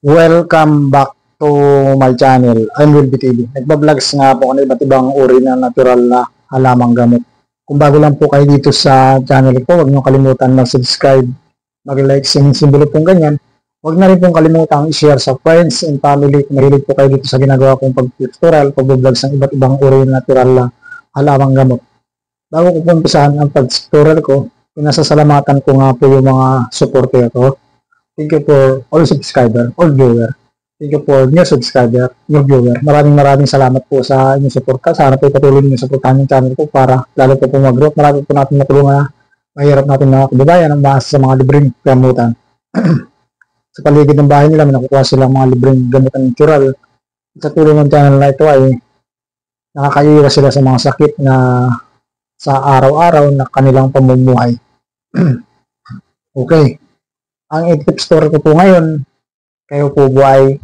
Welcome back to my channel. I'm Wilby TV. Nagba-vlogs nga po ako ng iba't ibang uri na natural na halamang gamot. Kung bago lang po kayo dito sa channel ko, huwag niyo kalimutan mag-subscribe, mag-like, simbolo pong ganyan. Huwag na rin pong kalimutan i-share sa friends and family. Kung mahilig po kayo dito sa ginagawa kong pag-tutorial, pag-vlogs ng iba't ibang uri na natural na halamang gamot. Bago ko po umpisahan ang pag-tutorial ko, pinasasalamatan ko nga po yung mga supporter ko. Thank you for all subscriber, all viewer. Thank you for new subscriber, new viewer. Maraming salamat po sa inyong suporta. Sana po patuloy niyo suportahan yung channel ko para lalo po mag-grow. Marami po natin matulungan na mahirap natin mga kababayan ang maasa sa mga libreng gamutan. Sa paligid ng bahay nila, may nakukuha silang mga libreng gamutan natural. Sa tulong ng channel na ito ay nakakaiwas sila sa mga sakit na sa araw-araw na kanilang pamumuhay. Okay. Ang tip story ko po ngayon, kayo po ba ay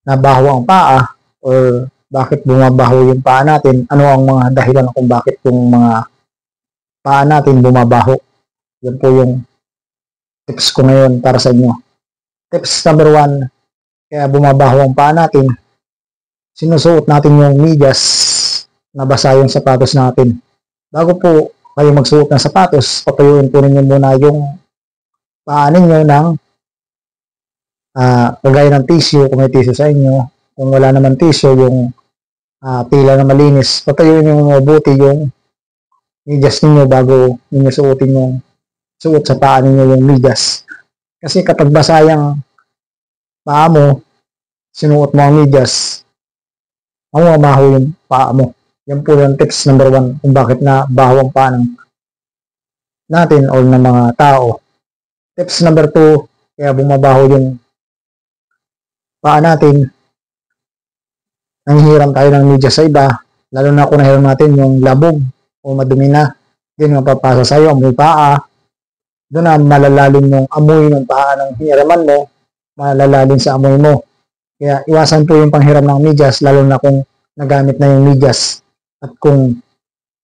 nabaho ang paa or bakit bumabaho yung paa natin? Ano ang mga dahilan kung bakit yung mga paa natin bumabaho? Yan po yung tips ko ngayon para sa inyo. Tips number 1, kaya bumabaho ang paa natin, sinusuot natin yung medyas na basa yung sapatos natin. Bago po kayo magsuot ng sapatos, patuyuin po ninyo muna yung paa ninyo ng kagaya ng tissue, kung may tissue sa inyo. Kung wala naman tissue, yung tila na malinis, patayuin nyo mabuti yung medyas ninyo bago ninyo suotin yung suot sa paa ninyo yung medyas. Kasi kapag basa yung paa mo, sinuot mo ang medyas, mabaho yung paa mo. Yan po yung tips number 1 kung bakit na baho ang paa natin o ng mga tao. Tips number 2, kaya bumabaho yung paa natin, nanghihiram tayo ng medyas sa iba, lalo na kung nahiram natin yung labog o madumi na, din mapapasa sa'yo, amoy paa, doon na malalalim yung amoy ng paa ng hiraman mo, malalalim sa amoy mo. Kaya iwasan po yung panghiram ng medyas, lalo na kung nagamit na yung medyas at kung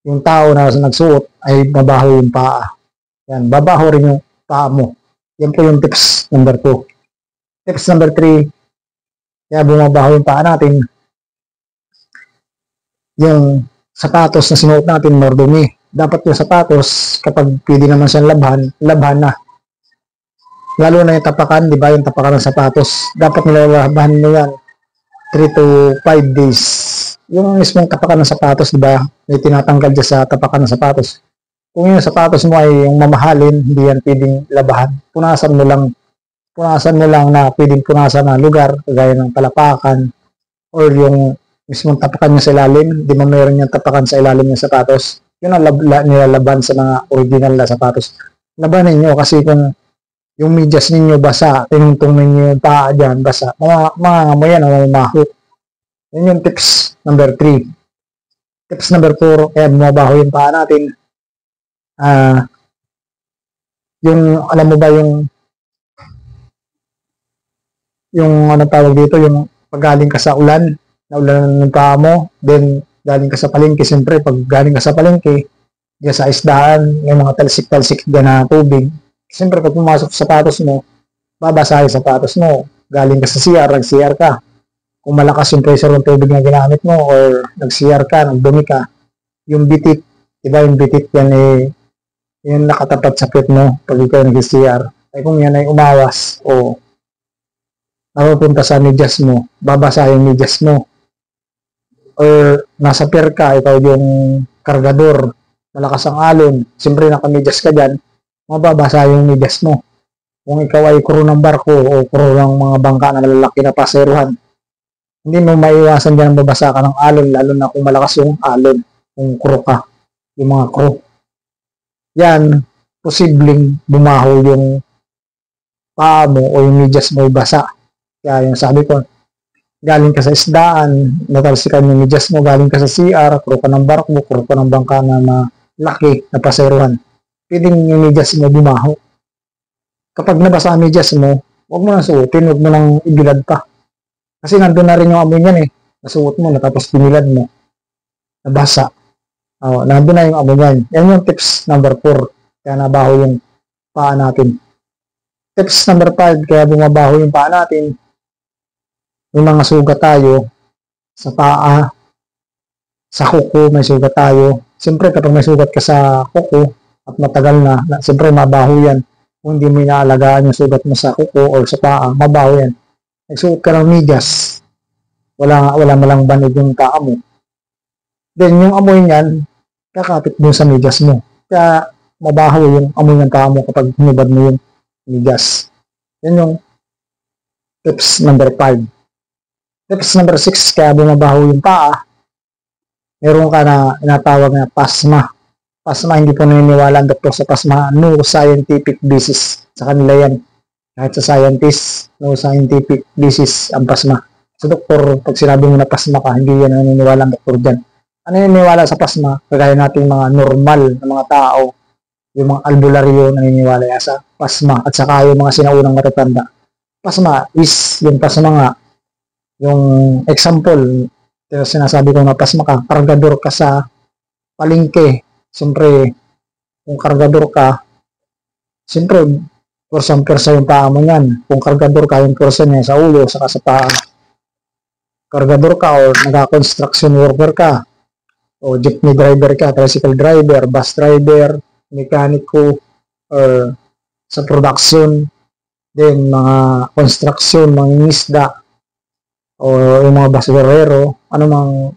yung tao na nagsuot ay mabaho yung paa. Yan, babaho rin yung paa mo. Yan po yung tips number 2. Tips number 3, kaya bumabaho yung paa natin, yung sapatos na sinuot natin mardumi. Dapat yung sapatos, kapag pwede naman siyang labhan na. Lalo na yung tapakan, di ba? Yung tapakan ng sapatos. Dapat nilalabahan nyo yan 3 to 5 days. Yung mismong tapakan ng sapatos, di ba? May tinatanggal dyan sa tapakan ng sapatos. Kung yung sapatos mo ay yung mamahalin, hindi yan pwedeng labahan. Punasan mo lang na pwedeng punasan na lugar, kagaya ng talapakan, or yung mismong tapakan niya sa ilalim, di ba mayroon yung tapakan sa ilalim ng sapatos? Yun ang nilalaban sa mga original na sapatos. Labanin nyo kasi kung yung medyas ninyo basa, tinutong ninyo yung paa dyan, basa, mga yan, mamaho. Yun yung tips number 3. Tips number 4, kaya bumabaho yung paa natin, yung alam mo ba yung ano tawag dito, yung pag galing ka sa ulan, naulan ng paa mo, then galing ka sa palengke, siyempre pag galing ka sa palengke, diyan sa isdaan, may mga talsik-talsik dyan na tubig, siyempre pag pumasok sa sapatos mo, babasahin sa sapatos mo. Galing ka sa CR, nag-CR ka, kung malakas yung pressure ng tubig na ginamit mo, or nag-CR ka, nagdumi ka, yung bitit, diba yung bitit yan yung nakatapat sa pet mo pag ikaw nag-CR, ay kung yan ay umawas o napupunta sa medyas mo, babasa yung medyas mo. Or nasa pier ka, ikaw yung kargador, malakas ang alon, siyempre nakamedyas ka dyan, mababasa yung medyas mo. Kung ikaw ay crew ng barko o crew ng mga bangka na malalaki na paseruhan, hindi mo maiwasan dyan mabasa ka ng alon, lalo na kung malakas yung alon, kung crew ka, yung mga crew. Yan, posibleng bumaho yung paa mo o yung medyas mo basa. Kaya yung sabi ko, galing ka sa isdaan, natalsikan yung medyas mo, galing ka sa CR, crew ka ng barko, crew ka ng bangka na malaki na paseruhan, pwedeng yung medyas mo bumaho. Kapag nabasa ang medyas mo, huwag mo nang suotin, huwag mo nang ibilad pa. Kasi nandun na rin yung amoy niyan nasuot mo, tapos binilad mo, nabasa. Nandun na yung amoy niyan. Yan yung tips number 4, kaya nabaho yung paa natin. Tips number 5, kaya bumabaho yung paa natin, may mga sugat tayo sa paa, sa kuko may sugat tayo. Siyempre kapag may sugat ka sa kuko at matagal na siyempre mabaho yan. Kung hindi mo inaalagaan yung sugat mo sa kuko o sa paa, mabaho yan. Nagsuot ka ng medyas, wala malang banig yung paa mo. Then yung amoy niyan, kakapit mo sa medyas mo. Kaya mabaho yung amoy ng paa mo kapag hinubad mo yung medyas. Yan yung tips number 5. Tips number 6, kaya bumabaho yung paa, meron ka na inatawag na pasma. Pasma, hindi po naniniwala ang doktor sa pasma. No scientific basis sa kanila yan. Kahit sa scientist, no scientific basis ang pasma. Sa doktor, pag sinabi mo na pasma ka, hindi yan naniniwala ang doktor dyan. Ano naniniwala sa pasma? Kagaya nating mga normal na mga tao, yung mga albularyo naniniwala sa pasma, at saka yung mga sinaunang matatanda. Pasma is, yung pasma nga, yung example, sinasabi ko na pasma ka, kargador ka sa palengke. Siyempre, kung kargador ka, siyempre, persang-persa yung paa mo yan. Kung kargador ka, yung persa niya sa ulo, saka sa paa. Kargador ka o naka-construction worker ka, o jeepney driver ka, tricycle driver, bus driver, mekaniko, or sa production, then mga construction, mga isda, o yung mga basurero, anumang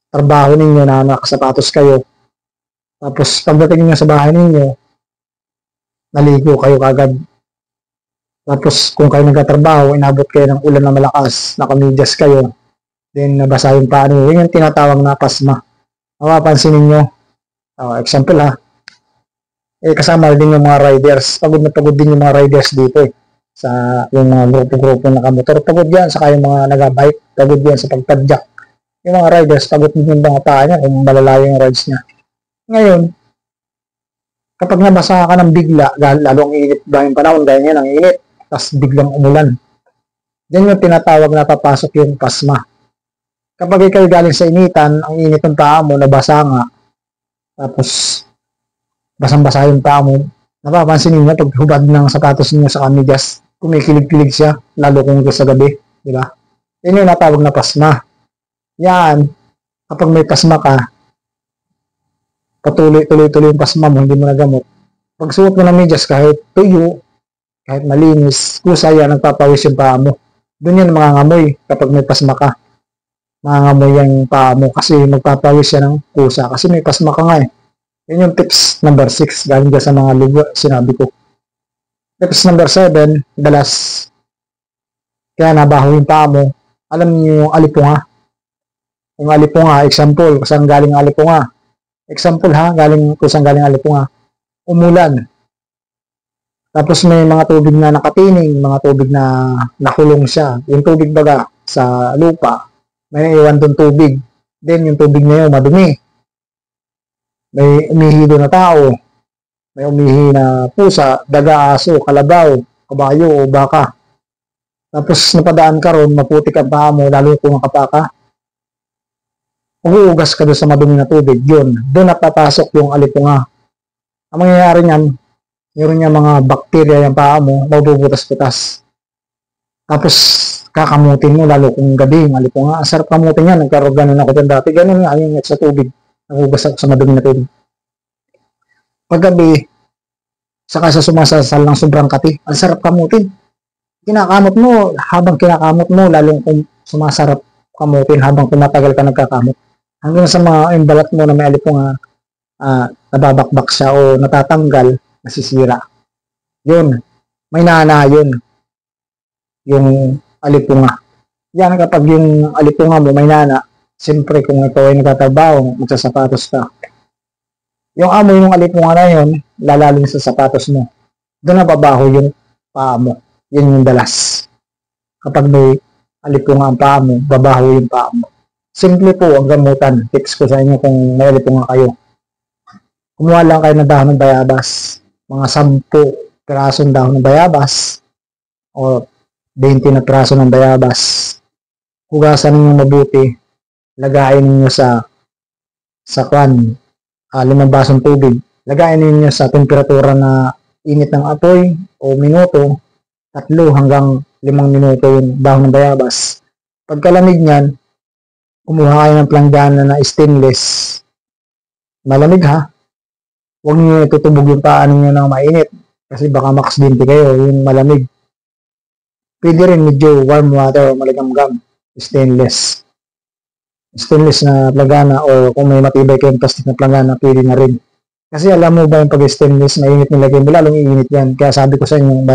trabaho ninyo na nakasapatos kayo. Tapos pagdating niyo sa bahay ninyo, naligo kayo kagad. Tapos kung kayo nagtatrabaho, inabot kayo ng ulan na malakas, nakamidyas kayo, then nabasa yung paa niyo. Yun yung tinatawag na pasma. Mapapansin ninyo, example kasama din yung mga riders. Pagod na pagod din yung mga riders dito sa yung mga grupo-grupo na kamotor. Pagod yan, saka yung mga nagabike, pagod yan sa pagtadyak. Yung mga riders, pagod din yung mga paa niya kung malalayo yung rides niya. Ngayon, kapag nabasa ka ng bigla, lalo ang init ba yung panahon, gaya niya ng init, tapos biglang umulan. Diyan yung tinatawag na papasok yung pasma. Kapag ikaw galing sa initan, ang init ng paa mo, nabasa nga, tapos basang-basa yung paa mo, napapansin niyo pag hubad ng sapatos niyo sa kamidyas, kumikilig-kilig siya, lalo kung sa gabi, di ba? Yan yung natawag na pasma. Yan, kapag may pasma ka, tuloy-tuloy yung pasma mo, hindi mo nagamot. Pag suot mo ng medyas, kahit tuyo, kahit malinis, kusa yan, nagpapawis yung paa mo. Doon yan mangangamoy kapag may pasma ka. Mangangamoy yung paa mo kasi magpapawis yan ng kusa kasi may pasma ka nga eh. Yan yung tips number 6, galing dyan sa mga ligo, sinabi ko. Tips number 7, dalas. Kaya nabaho yung paa mo. Alam niyo yung alipunga. Yung alipunga, example, kung saan galing ang alipunga. Example kung saan galing alipunga. Umulan. Tapos may mga tubig na nakatining, mga tubig na nakulong siya. Yung tubig baga sa lupa, may naiwan doon tubig. Then yung tubig na yun, madumi. May umihi doon na tao. May umihi na pusa, daga, aso, kalabaw, kabayo o baka. Tapos napadaan ka ron, maputik ang paa mo, lalo kung nakapa ka. Uugas ka doon sa madumi na tubig, yun. Doon napapasok yung alipunga. Ang mangyayari niyan, meron niya mga bakterya yung paa mo, mabubutas-butas. Tapos, kakamutin mo, lalo kung gabi, yung alipunga. Ang sarap kamutin yan, nagkaroon ganun ako dyan dati. Ganun nga, yung sa tubig. Nagugas ako sa madumi na tubig. Paggabi, saka sa sumasasal ng sobrang kati, ang sarap kamutin. Kinakamot mo, habang kinakamot mo, lalong kung sumasarap kamutin habang tumatagal ka nagkakamot. Hanggang sa mga yung balat mo na may alipunga, nababakbak siya o natatanggal, nasisira. Yun, may nana yun, yung alipunga. Yan kapag yung alipunga mo may nana, siyempre kung ikaw ay nagtatrabaho, magsasapatos ka. Yung amoy ng alipunga na yun, lalalim sa sapatos mo. Doon nababaho yung paa mo. Yun yung dalas. Kapag may alipunga ang paa mo, babaho yung paa mo. Simple po ang gamutan. Tips ko sa inyo kung may alipunga kayo. Kumuha lang kayo ng dahon ng bayabas. Mga 10 pirasong dahon ng bayabas o 20 na piraso ng bayabas. Hugasan ninyo mabuti. Lagayin ninyo sa 5 basong tubig. Lagayin ninyo sa temperatura na init ng apoy o minuto, 3 hanggang 5 minuto yung dahon ng bayabas. Pagkalamig niyan, kumuha kayo ng planggana na stainless. Malamig ha. Huwag niyo tutubog yung paa ninyo ng mainit kasi baka makasdente kayo yung malamig. Pwede rin medyo warm water o maligamgam. Stainless na planggana o kung may matibay kayong plastic na planggana, pwede na rin. Kasi alam mo ba yung pag-stainless, mainit nilagay mo, lalong iinit yan. Kaya sabi ko sa inyo,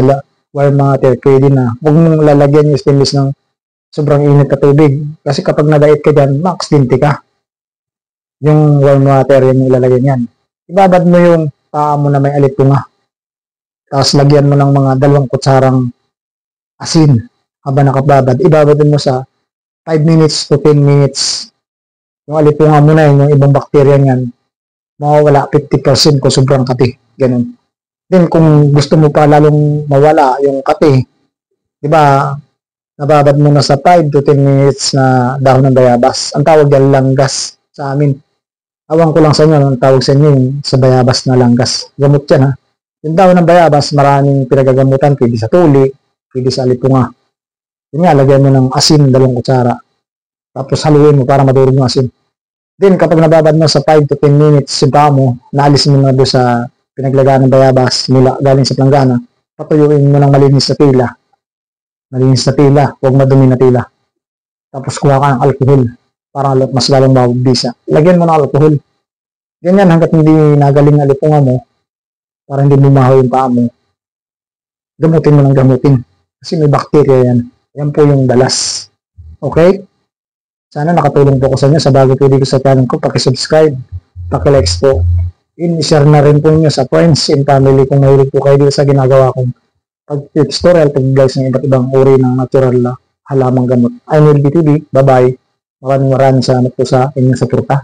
warm water, pwede na. Huwag mong lalagyan yung stainless ng sobrang init na tubig. Kasi kapag nagait ka dyan, makasdente ka. Yung warm water, yung ilalagay niyan. Ibabad mo yung paa mo na may alipunga. Tapos lagyan mo ng mga 2 kutsarang asin habang nakababad. Ibabad mo sa 5 minutes to 10 minutes. Yung alipunga mo na yun, yung ibang bakterya niyan, mawawala 50% kung sobrang kati. Ganun. Then kung gusto mo pa lalong mawala yung kati, di ba, nababad mo na sa 5 to 10 minutes na dahon ng bayabas. Ang tawag yan langgas sa amin. Awang ko lang sa inyo, ang tawag sa inyo yung sa bayabas na langgas. Gamot yan ha. Yung dahon ng bayabas, maraming pinagagamutan. Pwede sa tuli, pwede sa alipunga. Yun nga, lagyan mo ng asin, 2 kutsara. Tapos haluin mo para madurog yung asin. Then kapag nababad mo sa 5 to 10 minutes, yung paa mo, naalis mo na doon sa pinaglagaan ng bayabas, galing sa planggana, patuyuin mo ng malinis na tila. Malinis na tila, huwag madumi na tila. Tapos kuha ka ng alcohol para mas lalong mabisa. Lagyan mo ng alcohol. Ganyan hanggat hindi nagaling na lipunga mo, para hindi bumaho yung paa mo. Gamutin mo ng gamutin. Kasi may bakterya yan. Yan po yung dalas. Okay? Sana nakatulong po ko sa inyo. Sa bago po dito sa channel ko, pakisubscribe, pakilikes po. I-share na rin po nyo sa friends and family kung mahilig po kayo dito sa ginagawa kong pag-tutorial, pag-guys ng iba't ibang uri ng natural na halamang gamot. I'm Will BTV. Bye-bye. Maraming salamat po sa inyong suporta.